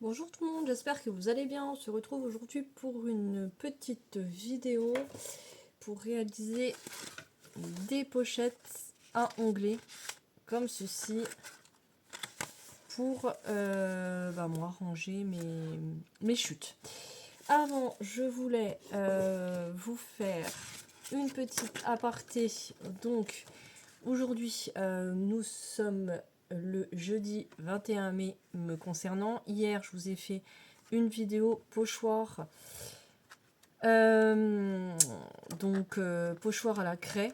Bonjour tout le monde, j'espère que vous allez bien. On se retrouve aujourd'hui pour une petite vidéo pour réaliser des pochettes à onglets comme ceci pour moi ranger mes chutes. Avant, je voulais vous faire une petite aparté. Donc aujourd'hui, nous sommes le jeudi 21 mai me concernant. Hier, je vous ai fait une vidéo pochoir. Pochoir à la craie.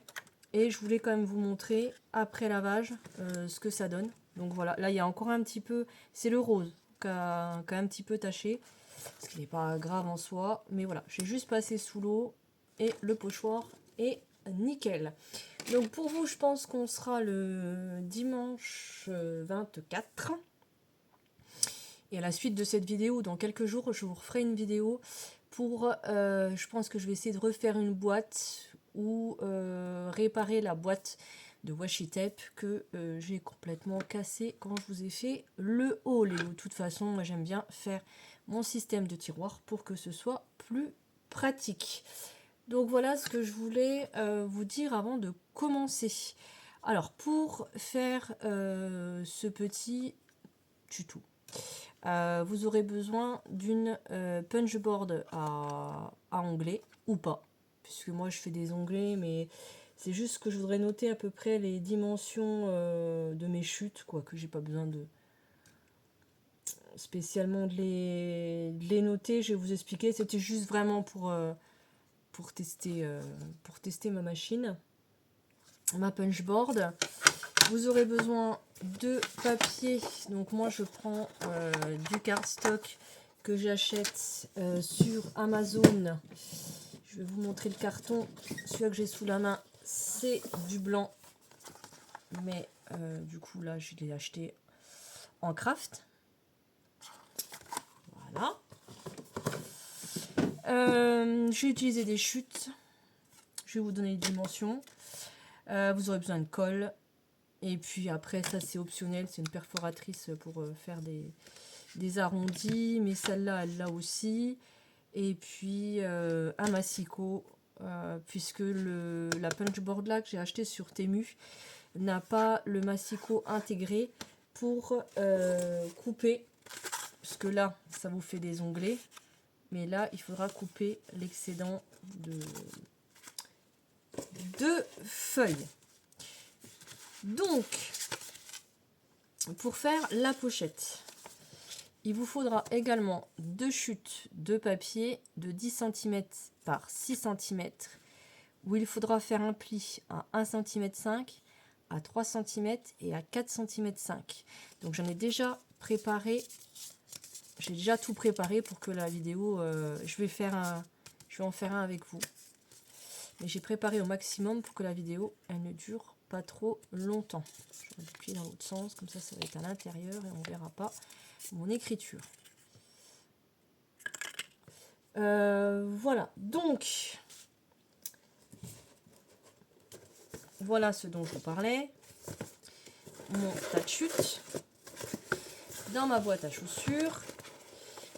Et je voulais quand même vous montrer, après lavage, ce que ça donne. Donc voilà, là il y a encore un petit peu, c'est le rose qui a un petit peu taché. Ce qui n'est pas grave en soi. Mais voilà, j'ai juste passé sous l'eau et le pochoir est nickel. Donc pour vous, je pense qu'on sera le dimanche 24. Et à la suite de cette vidéo, dans quelques jours, je vous referai une vidéo pour... je pense que je vais essayer de refaire une boîte ou réparer la boîte de washi tape que j'ai complètement cassé quand je vous ai fait le haul. Et de toute façon, moi j'aime bien faire mon système de tiroir pour que ce soit plus pratique. Donc voilà ce que je voulais vous dire avant de commencer. Alors pour faire ce petit tuto, vous aurez besoin d'une punchboard à onglets ou pas, puisque moi je fais des onglets, mais c'est juste que je voudrais noter à peu près les dimensions de mes chutes, quoi, que j'ai pas besoin de spécialement de les noter. Je vais vous expliquer, c'était juste vraiment pour tester ma machine, ma punchboard. Vous aurez besoin de papier. Donc moi je prends du cardstock que j'achète sur Amazon. Je vais vous montrer le carton. Celui-là que j'ai sous la main, c'est du blanc. Mais du coup là je l'ai acheté en craft. Voilà. J'ai utilisé des chutes. Je vais vous donner les dimensions. Vous aurez besoin de colle. Et puis après, ça c'est optionnel, c'est une perforatrice pour faire des arrondis, mais celle-là, elle l'a aussi. Et puis un massicot, puisque la punchboard là que j'ai acheté sur Temu n'a pas le massicot intégré pour couper, puisque là, ça vous fait des onglets, mais là, il faudra couper l'excédent de feuilles. Donc, pour faire la pochette, il vous faudra également deux chutes de papier de 10 cm par 6 cm, où il faudra faire un pli à 1,5 cm, à 3 cm et à 4 cm 5. Donc j'en ai déjà préparé, j'ai déjà tout préparé pour que la vidéo, je vais en faire un avec vous. Mais j'ai préparé au maximum pour que la vidéo, elle ne dure pas trop longtemps. Je vais appuyer dans l'autre sens, comme ça, ça va être à l'intérieur et on ne verra pas mon écriture. Voilà, donc, voilà ce dont je vous parlais. Mon tas de chutes dans ma boîte à chaussures.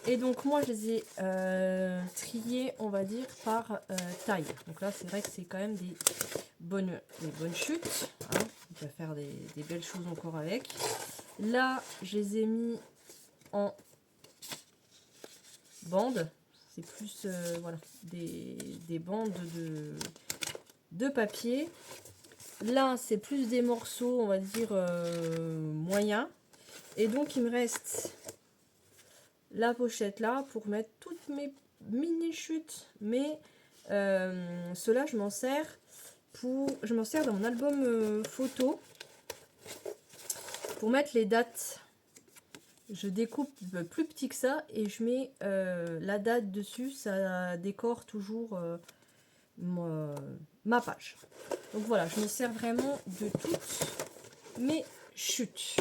Et donc moi je les ai triés, on va dire, par taille. Donc là c'est vrai que c'est quand même des bonnes chutes, hein. On peut faire des belles choses encore avec. Là je les ai mis en bandes. C'est plus voilà, des bandes de papier. Là c'est plus des morceaux, on va dire, moyens. Et donc il me reste la pochette là pour mettre toutes mes mini chutes, mais cela je m'en sers dans mon album photo pour mettre les dates. Je découpe plus petit que ça et je mets la date dessus, ça décore toujours ma page. Donc voilà, je me sers vraiment de toutes mes chutes.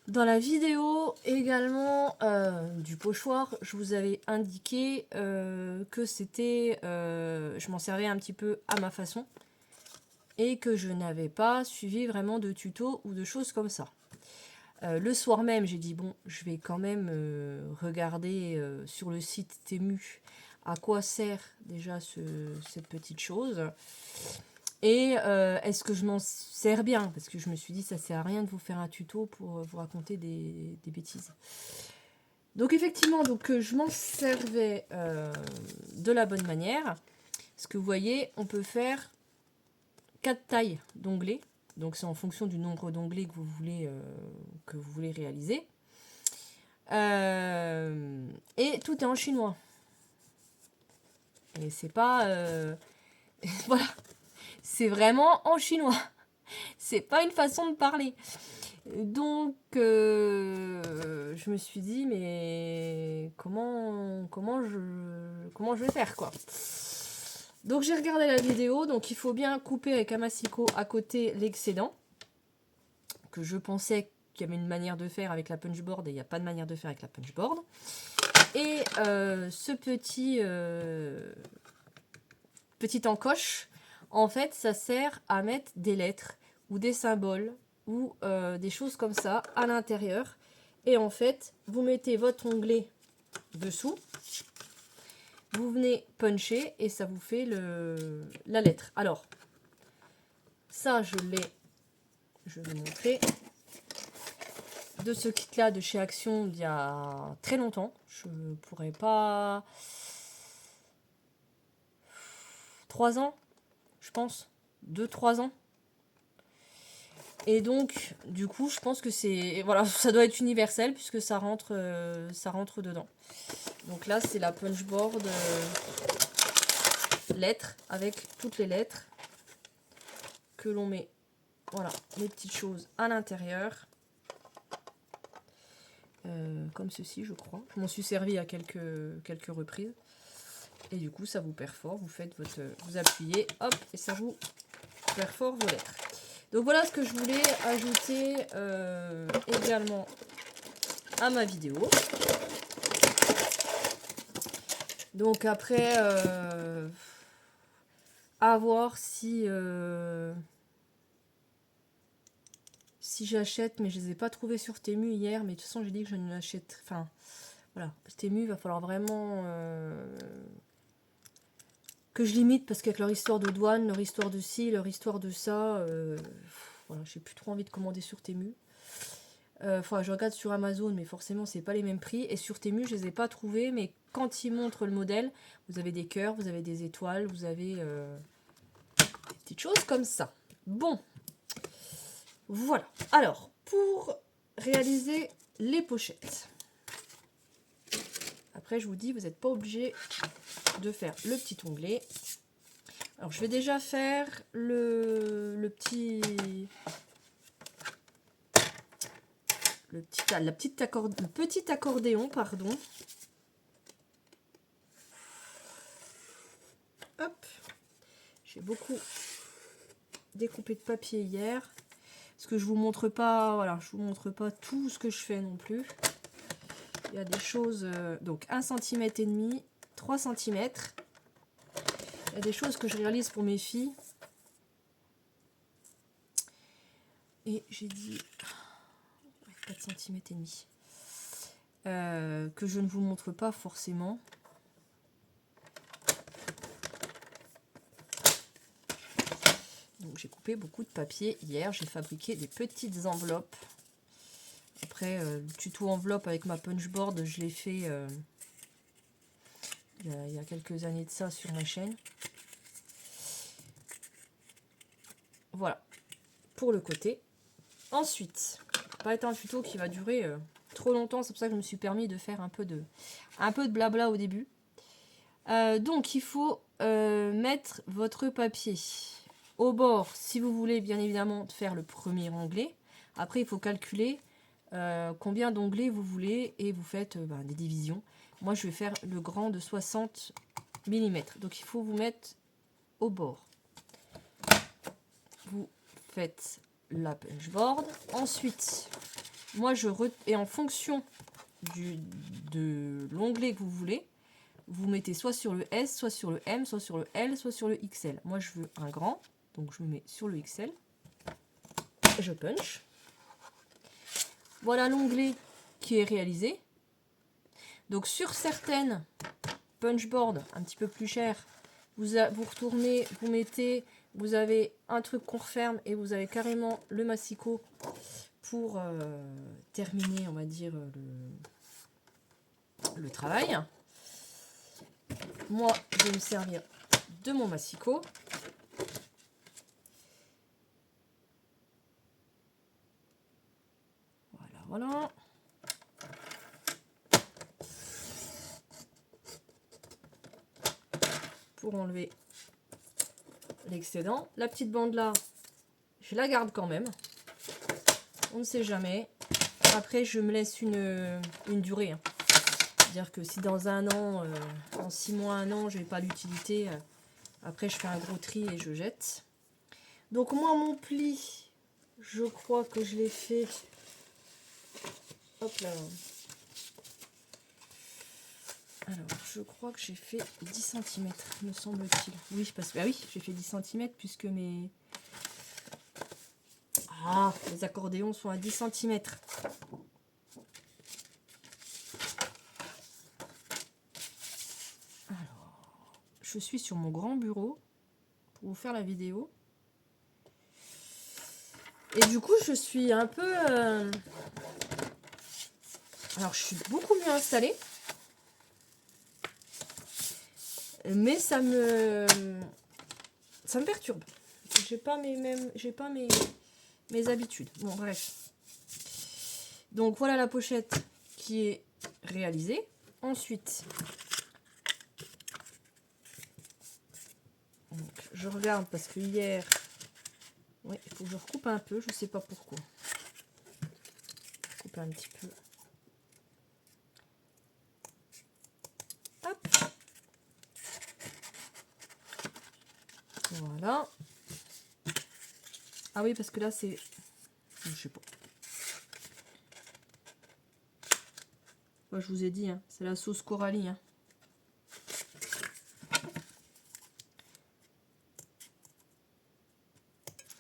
Dans la vidéo également du pochoir, je vous avais indiqué que c'était, je m'en servais un petit peu à ma façon et que je n'avais pas suivi vraiment de tuto ou de choses comme ça. Le soir même, j'ai dit, bon, je vais quand même regarder sur le site Temu à quoi sert déjà cette petite chose. Et est-ce que je m'en sers bien? Parce que je me suis dit, ça sert à rien de vous faire un tuto pour vous raconter des bêtises. Donc effectivement, je m'en servais de la bonne manière. Parce que vous voyez, on peut faire 4 tailles d'onglets. Donc c'est en fonction du nombre d'onglets que vous voulez réaliser. Et tout est en chinois. Et c'est pas... voilà. C'est vraiment en chinois. C'est pas une façon de parler. Donc, je me suis dit, mais comment je vais faire, quoi. Donc, j'ai regardé la vidéo. Donc, il faut bien couper avec un massicot à côté l'excédent. Que je pensais qu'il y avait une manière de faire avec la punchboard et il n'y a pas de manière de faire avec la punchboard. Et ce petit encoche, en fait, ça sert à mettre des lettres ou des symboles ou des choses comme ça à l'intérieur. Et en fait, vous mettez votre onglet dessous, vous venez puncher et ça vous fait la lettre. Alors, ça, je vais vous montrer. De ce kit-là de chez Action d'il y a très longtemps. Je pourrais pas... 3 ans, je pense. 2-3 ans. Et donc, du coup, je pense que c'est... Voilà, ça doit être universel puisque ça rentre dedans. Donc là, c'est la punchboard lettres avec toutes les lettres que l'on met. Voilà, les petites choses à l'intérieur. Comme ceci, je crois. Je m'en suis servi à quelques reprises. Et du coup, ça vous perfore. Vous appuyez, hop, et ça vous perfore vos lettres. Donc voilà ce que je voulais ajouter également à ma vidéo. Donc après, à voir si j'achète, mais je les ai pas trouvés sur Temu hier. Mais de toute façon, j'ai dit que je ne l'achète. Enfin, voilà, Temu, il va falloir vraiment que je limite parce qu'avec leur histoire de douane, leur histoire de ci, leur histoire de ça, voilà, j'ai plus trop envie de commander sur Temu. Je regarde sur Amazon, mais forcément, c'est pas les mêmes prix. Et sur Temu, je les ai pas trouvés, mais quand ils montrent le modèle, vous avez des cœurs, vous avez des étoiles, vous avez des petites choses comme ça. Bon, voilà. Alors, pour réaliser les pochettes, après, je vous dis, vous n'êtes pas obligé de faire le petit onglet. Alors, je vais déjà faire le petit accordéon, pardon. Hop. J'ai beaucoup découpé de papier hier. Parce que je vous montre pas, voilà, je vous montre pas tout ce que je fais non plus. Il y a des choses, donc 1,5 cm, 3 cm. Il y a des choses que je réalise pour mes filles. Et j'ai dit 4 cm et demi. Que je ne vous montre pas forcément. Donc j'ai coupé beaucoup de papier hier. J'ai fabriqué des petites enveloppes. Après, le tuto enveloppe avec ma punchboard, je l'ai fait il y a quelques années de ça sur ma chaîne. Voilà, pour le côté. Ensuite, ça va pas être un tuto qui va durer trop longtemps, c'est pour ça que je me suis permis de faire un peu de blabla au début. Donc, il faut mettre votre papier au bord, si vous voulez bien évidemment faire le premier onglet. Après, il faut calculer combien d'onglets vous voulez et vous faites des divisions. Moi, je vais faire le grand de 60 mm. Donc, il faut vous mettre au bord. Vous faites la punchboard. Ensuite, moi, et en fonction de l'onglet que vous voulez, vous mettez soit sur le S, soit sur le M, soit sur le L, soit sur le XL. Moi, je veux un grand, donc je me mets sur le XL. Je punch. voilà l'onglet qui est réalisé. Donc sur certaines punchboards un petit peu plus chères, vous retournez, vous mettez, vous avez un truc qu'on referme et vous avez carrément le massicot pour terminer, on va dire, le travail. Moi, je vais me servir de mon massicot. Voilà. Pour enlever l'excédent. La petite bande là, je la garde quand même. On ne sait jamais. Après, je me laisse une durée. C'est-à-dire que si dans un an, en 6 mois, un an, je n'ai pas l'utilité, après je fais un gros tri et je jette. Donc moi, mon pli, je crois que je l'ai fait. Hop là. Alors, je crois que j'ai fait 10 cm, me semble-t-il. Oui, parce que bah oui, j'ai fait 10 cm puisque mes accordéons sont à 10 cm. Alors, je suis sur mon grand bureau pour vous faire la vidéo. Et du coup, je suis un peu... Alors, je suis beaucoup mieux installée. Mais ça me perturbe. J'ai pas mes habitudes. Bon, bref. Donc, voilà la pochette qui est réalisée. Ensuite, donc, je regarde parce que hier... Oui, il faut que je recoupe un peu. Je sais pas pourquoi. Coupe un petit peu. Hop. Voilà. Ah oui, parce que là, c'est... Je sais pas. Moi, je vous ai dit, hein, c'est la sauce Coralie. Hein.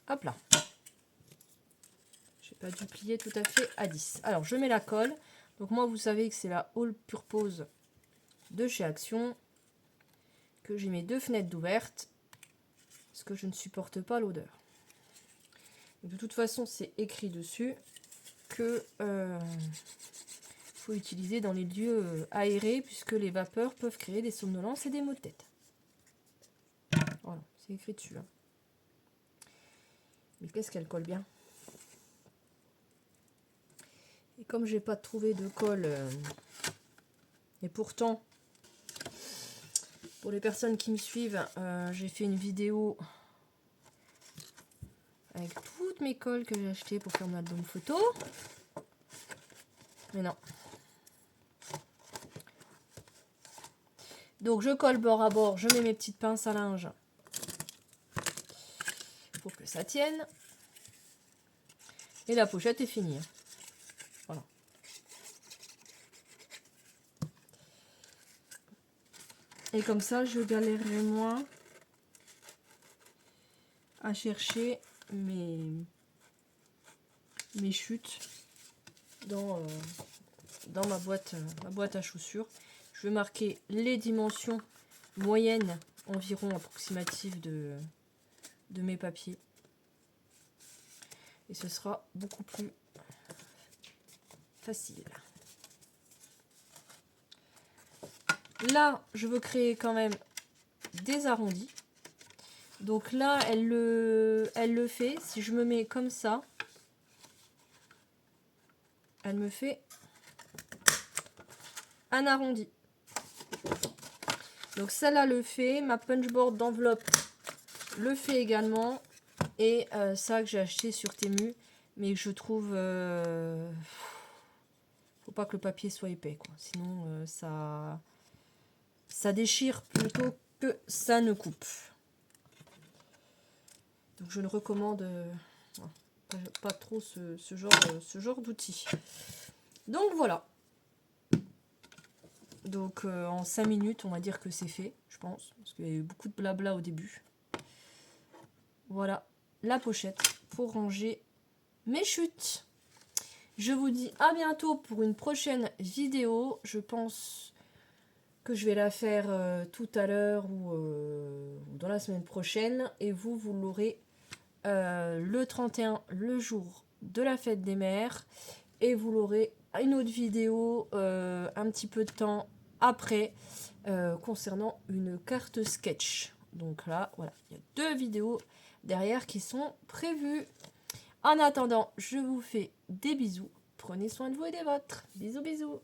Hop là. J'ai pas dû plier tout à fait à 10. Alors, je mets la colle. Donc, moi, vous savez que c'est la All Purpose de chez Action. Que j'ai mes 2 fenêtres d'ouvertes. Parce que je ne supporte pas l'odeur. De toute façon, c'est écrit dessus que faut utiliser dans les lieux aérés puisque les vapeurs peuvent créer des somnolences et des maux de tête. Voilà, c'est écrit dessus. Hein. Mais qu'est-ce qu'elle colle bien. Et comme j'ai pas trouvé de colle, et pourtant, pour les personnes qui me suivent, j'ai fait une vidéo avec toutes mes colles que j'ai achetées pour faire mon album photo. Mais non. Donc je colle bord à bord, je mets mes petites pinces à linge pour que ça tienne. Et la pochette est finie. Voilà. Et comme ça, je galérerai moins à chercher mes chutes dans ma boîte à chaussures. Je vais marquer les dimensions moyennes environ approximatives de mes papiers. Et ce sera beaucoup plus facile. Là, je veux créer quand même des arrondis. Donc là, elle le fait. Si je me mets comme ça, elle me fait un arrondi. Donc celle-là le fait. Ma punchboard d'enveloppe le fait également. Et ça que j'ai acheté sur Temu. Mais je trouve... faut pas que le papier soit épais, quoi. Sinon, ça déchire plutôt que ça ne coupe. Donc je ne recommande pas trop ce genre d'outil. Donc voilà. Donc en 5 minutes, on va dire que c'est fait, je pense. Parce qu'il y a eu beaucoup de blabla au début. Voilà la pochette pour ranger mes chutes. Je vous dis à bientôt pour une prochaine vidéo. Je pense que je vais la faire tout à l'heure ou dans la semaine prochaine. Et vous l'aurez le 31, le jour de la fête des mères. Et vous l'aurez une autre vidéo un petit peu de temps après concernant une carte sketch. Donc là, voilà, il y a 2 vidéos derrière qui sont prévues. En attendant, je vous fais des bisous. Prenez soin de vous et des vôtres. Bisous, bisous.